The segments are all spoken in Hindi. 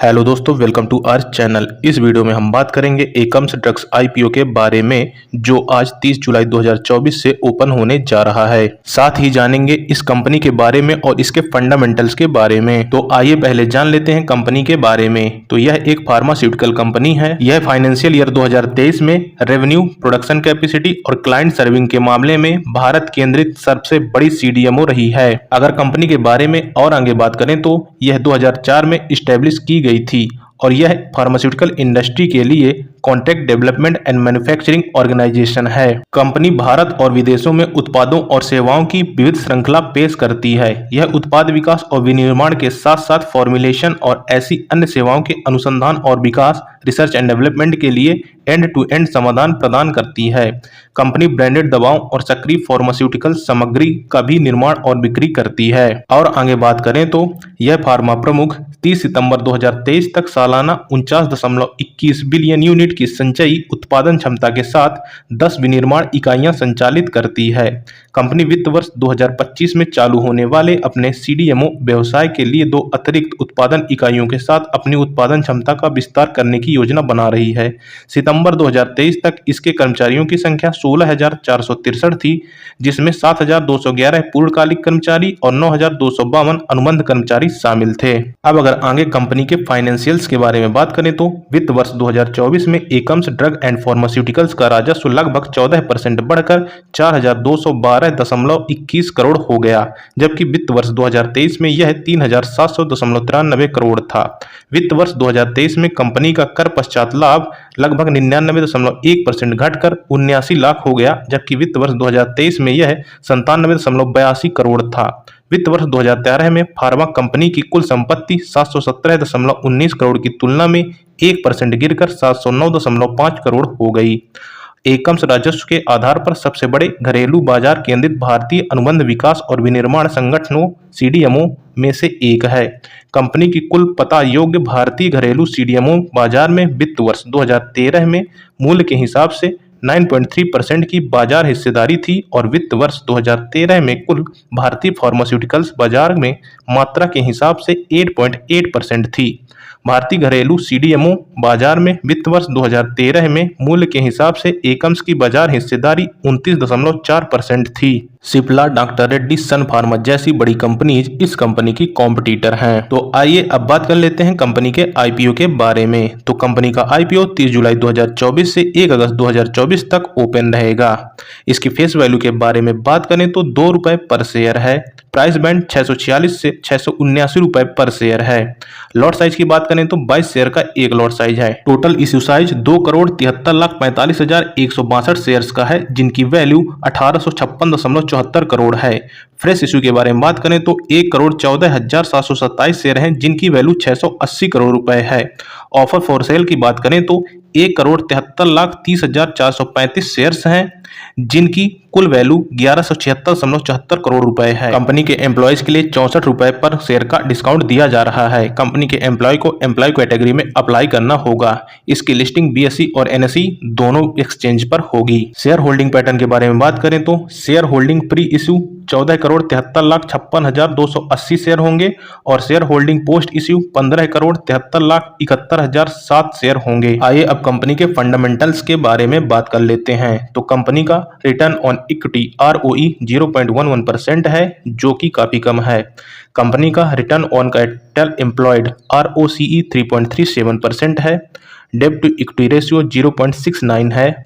हेलो दोस्तों, वेलकम टू आवर चैनल। इस वीडियो में हम बात करेंगे एकम्स ड्रग्स आईपीओ के बारे में, जो आज 30 जुलाई 2024 से ओपन होने जा रहा है। साथ ही जानेंगे इस कंपनी के बारे में और इसके फंडामेंटल्स के बारे में। तो आइए पहले जान लेते हैं कंपनी के बारे में। तो यह एक फार्मास्यूटिकल कंपनी है। यह फाइनेंशियल ईयर 2023 में रेवेन्यू, प्रोडक्शन कैपेसिटी और क्लाइंट सर्विंग के मामले में भारत केंद्रित सबसे बड़ी सीडीएमओ रही है। अगर कंपनी के बारे में और आगे बात करें तो यह 2004 में इस्टेब्लिश की गई थी और यह फार्मास्यूटिकल इंडस्ट्री के लिए contract development and manufacturing organisation है। कंपनी भारत और विदेशों में उत्पादों और सेवाओं की विविध श्रृंखला पेश करती है। यह उत्पाद विकास और विनिर्माण के साथ साथ फॉर्मुलेशन और ऐसी अन्य सेवाओं के अनुसंधान और विकास, रिसर्च एंड डेवलपमेंट के लिए एंड टू एंड समाधान प्रदान करती है। कंपनी ब्रांडेड दवाओं और सक्रिय फार्मास्यूटिकल सामग्री का भी निर्माण और बिक्री करती है। और आगे बात करें तो यह फार्मा प्रमुख 30 सितंबर 2023 तक सालाना 49.21 बिलियन यूनिट की संचयी उत्पादन क्षमता के साथ 10 विनिर्माण इकाइयां संचालित करती है। कंपनी वित्त वर्ष 2025 में चालू होने वाले अपने सीडीएमओ व्यवसाय के लिए 2 अतिरिक्त उत्पादन इकाइयों के साथ अपनी उत्पादन क्षमता का विस्तार करने की योजना बना रही है। सितंबर 2023 तक इसके कर्मचारियों की संख्या 16,463 थी, जिसमें 7,211 पूर्णकालिक कर्मचारी और 9,252 अनुबंध कर्मचारी शामिल थे। अब अगर आगे कंपनी के फाइनेंशियल्स के बारे में बात करें तो वित्त वर्ष 2024 में एकम्स ड्रग एंड फार्मास्यूटिकल्स का राजस्व लगभग 14% बढ़कर 4,212.21 करोड़ हो गया, जबकि वित्त वर्ष 2023 में यह 3,700.93 करोड़ था। वित्त वर्ष 2023 में कंपनी का कर पश्चात लाभ लगभग 99.1% घटकर 79 लाख हो गया, जबकि वित्त वर्ष 2023 में यह 97.82 करोड़ था। वित्त वर्ष 2013 में फार्मा कंपनी की कुल संपत्ति 717.19 करोड़ की तुलना में 1% गिरकर 709.5 करोड़ हो गई। एकम्स राजस्व के आधार पर सबसे बड़े घरेलू बाजार केंद्रित भारतीय अनुबंध विकास और विनिर्माण संगठनों सीडीएमओ में से एक है। कंपनी की कुल पता योग्य भारतीय घरेलू सीडीएमओ बाजार में वित्त वर्ष 2013 में मूल्य के हिसाब से 9.3% की बाजार हिस्सेदारी थी और वित्त वर्ष 2013 में कुल भारतीय फार्मास्यूटिकल्स बाजार में मात्रा के हिसाब से 8.8% थी। भारतीय घरेलू सीडीएमओ बाजार में वित्त वर्ष 2013 में मूल्य के हिसाब से एकम्स की बाजार हिस्सेदारी 29.4% थी। सिप्ला, डॉक्टर रेड्डी, सन फार्मा जैसी बड़ी कंपनीज इस कंपनी की कॉम्पिटिटर हैं। तो आइए अब बात कर लेते हैं कंपनी के आईपीओ के बारे में। तो कंपनी का आईपीओ 30 जुलाई 2024 से 1 अगस्त 2024 तक ओपन रहेगा। इसकी फेस वैल्यू के बारे में बात करें तो ₹2 पर शेयर है। प्राइस बैंड 646 से 679 रुपए पर शेयर है। लॉट साइज की बात करें तो 22 शेयर का एक लॉट साइज है। टोटल इश्यू साइज 2,73,45,162 शेयर्स का है, जिनकी वैल्यू 1856.74 करोड़ है। फ्रेश इश्यू के बारे में बात करें तो 1,14,727 शेयर हैं, जिनकी वैल्यू 680 करोड़ रुपए है। ऑफर फॉर सेल की बात करें तो 1,73,30,435 शेयर्स हैं, जिनकी कुल वैल्यू 1176.74 करोड़ रुपए है। कंपनी के एम्प्लॉयज के लिए 64 रुपए पर शेयर का डिस्काउंट दिया जा रहा है। कंपनी के एम्प्लॉय को एम्प्लॉय कैटेगरी में अप्लाई करना होगा। इसकी लिस्टिंग बीएसई और एनएसई दोनों एक्सचेंज पर होगी। शेयर होल्डिंग पैटर्न के बारे में बात करें तो share holding pre issue 14,73,56,280 share होंगे और share holding post issue 15,73,71,007 share होंगे। आइए अब कंपनी के फंडामेंटल्स के बारे में बात कर लेते हैं। तो कंपनी का रिटर्न ऑन इक्विटी ROE 0.11% है, जो कि काफी कम है। कंपनी का return on capital employed ROCE 3.37% है। डेब्ट टू इक्विटी रेशियो 0.69 है।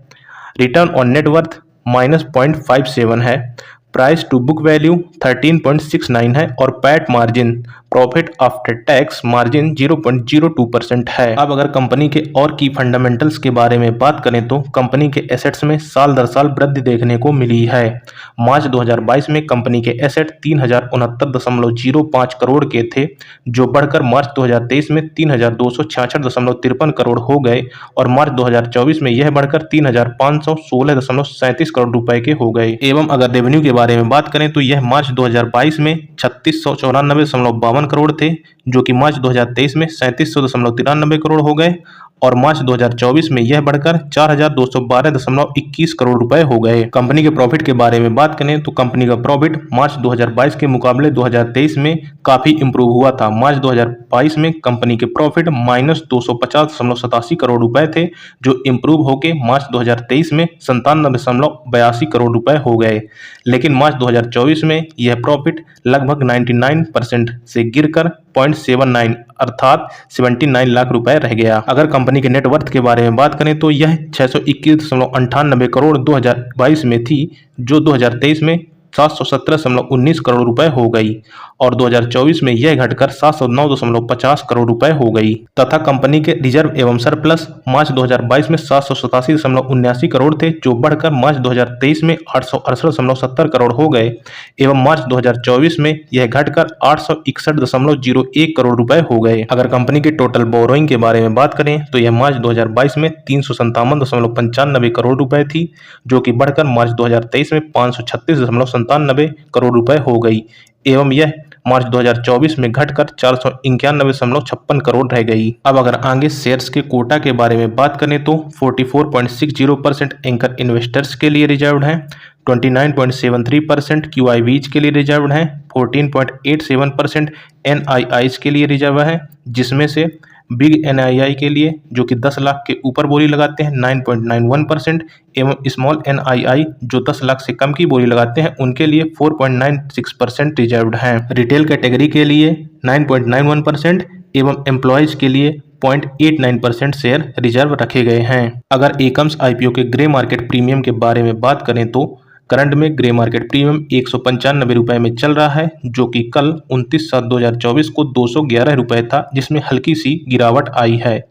रिटर्न ऑन नेटवर्थ -0.57 है। प्राइस टू बुक वैल्यू 13.69 है और PAT margin, profit after tax margin 0.02% है। अब अगर कंपनी के और की फंडामेंटल्स के बारे में बात करें तो कंपनी के एसेट्स में साल दर साल वृद्धि देखने को मिली है। मार्च 2022 में कंपनी के एसेट 3,069.05 करोड़ के थे, जो बढ़कर मार्च 2023 में 3,266.53 करोड़ हो गए और मार्च 2024 में यह बढ़कर 3,516.37 करोड़ रुपए के हो गए। एवं अगर रेवेन्यू के बारे में बात करें तो यह मार्च 2022 में 3694.52 करोड़ थे, जो कि मार्च 2023 में 3793 करोड़ हो गए और मार्च 2024 में यह बढ़कर 4,212.21 करोड़ रुपए हो गए। कंपनी के प्रॉफिट के बारे में बात करें तो कंपनी का प्रॉफिट मार्च 2022 के मुकाबले 2023 में काफी इंप्रूव हुआ था। मार्च 2022 में कंपनी के प्रॉफिट -250.87 करोड़ रुपए थे, जो इंप्रूव होकर मार्च 2023 में 97.82 करोड़ रुपए हो गए। लेकिन मार्च 2024 में यह प्रॉफिट लगभग 99% से गिरकर 0.79 अर्थात 79 लाख रुपए रह गया। अगर कंपनी के नेटवर्थ के बारे में बात करें तो यह 621.98 करोड़ 2022 में थी, जो 2023 में 717.19 करोड़ रुपए हो गई और 2024 में यह घटकर 709.50 करोड़ रुपए हो गई तथा कंपनी के रिजर्व एवं सरप्लस मार्च 2022 में 787.79 करोड़ थे, जो बढ़कर मार्च 2023 में 868.70 करोड़ हो गए एवं मार्च 2024 में यह घटकर 861.01 करोड़ रुपए हो गए। अगर कंपनी के टोटल बोरोइंग के बारे में बात करें तो यह मार्च 2022 में 357.95 करोड़ रुपए थी, जो कि बढ़कर मार्च 2023 में 536.97 करोड़ रुपए हो गई एवं यह मार्च 2024 में घटकर 491.56 करोड़ रह गई। अब अगर आगे शेयर्स के कोटा के बारे में बात करें तो 44.60% एंकर इन्वेस्टर्स के लिए रिजर्व्ड हैं, 29.73% QIVs के लिए रिजर्व्ड हैं, 14.87% NIIs के लिए रिजर्व है, जिसमें से बिग NII के लिए जो कि 10 लाख के ऊपर बोली लगाते हैं 9.91% एवं स्मॉल NII जो 10 लाख से कम की बोली लगाते हैं उनके लिए 4.96% रिजर्व्ड हैं। रिटेल कैटेगरी के लिए 9.91% एवं एम्प्लॉयज के लिए 0.89% शेयर रिजर्व रखे गए हैं। अगर एकम्स IPO के ग्रे मार्केट प्रीमियम के बारे में बात करें तो करंट में ग्रे मार्केट प्रीमियम 195 रुपए में चल रहा है, जो कि कल 29/7/2024 को 211 रुपए था, जिसमें हल्की सी गिरावट आई है।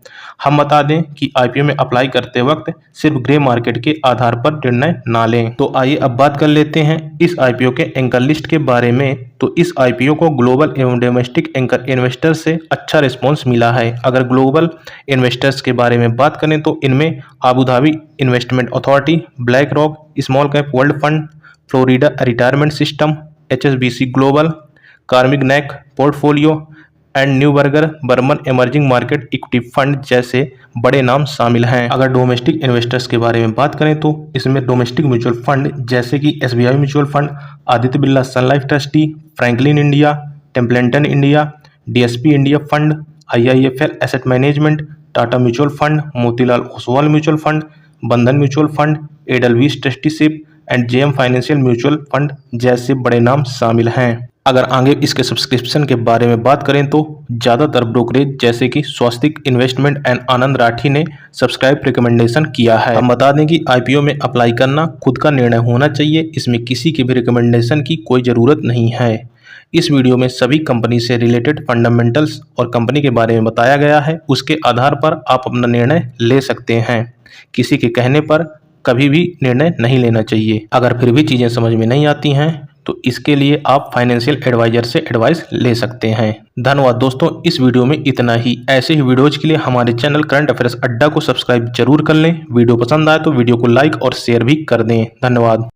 हम बता दें कि IPO में अप्लाई करते वक्त सिर्फ ग्रे मार्केट के आधार पर निर्णय ना लें। तो आइए अब बात कर लेते हैं इस IPO के एंकर लिस्ट के बारे में। तो इस IPO को ग्लोबल एवं डोमेस्टिक एंकर इन्वेस्टर्स से अच्छा रिस्पॉन्स मिला है। अगर ग्लोबल इन्वेस्टर्स के बारे में बात करें तो इनमें Abu Dhabi investment authority, BlackRock, small cap world fund, Florida retirement system, HSBC global, Carmignac portfolio and Neuberger Berman emerging market equity fund जैसे बड़े नाम शामिल हैं। अगर डोमेस्टिक इन्वेस्टर्स के बारे में बात करें तो इसमें डोमेस्टिक म्यूचुअल फंड जैसे कि SBI mutual fund, Aditya Birla sun life trustee, Franklin India, Templeton India, DSP India fund, IIFL asset management, Tata mutual fund, Motilal Oswal mutual fund, Bandhan mutual fund, Edelweiss trusteeship and JM financial mutual fund जैसे बड़े नाम शामिल हैं। अगर आगे इसके सब्सक्रिप्शन के बारे में बात करें तो ज़्यादातर ब्रोकरेज जैसे कि स्वस्तिक इन्वेस्टमेंट एंड आनंद राठी ने सब्सक्राइब रिकमेंडेशन किया है। हम बता दें कि IPO में अप्लाई करना खुद का निर्णय होना चाहिए, इसमें किसी के भी रिकमेंडेशन की कोई ज़रूरत नहीं है। इस वीडियो में सभी कंपनी से रिलेटेड फंडामेंटल्स और कंपनी के बारे में बताया गया है, उसके आधार पर आप अपना निर्णय ले सकते हैं। किसी के कहने पर कभी भी निर्णय नहीं लेना चाहिए। अगर फिर भी चीज़ें समझ में नहीं आती हैं तो इसके लिए आप फाइनेंशियल एडवाइजर से एडवाइस ले सकते हैं। धन्यवाद दोस्तों, इस वीडियो में इतना ही। ऐसे ही वीडियोज के लिए हमारे चैनल करंट अफेयर्स अड्डा को सब्सक्राइब जरूर कर लें। वीडियो पसंद आए तो वीडियो को लाइक और शेयर भी कर दें। धन्यवाद।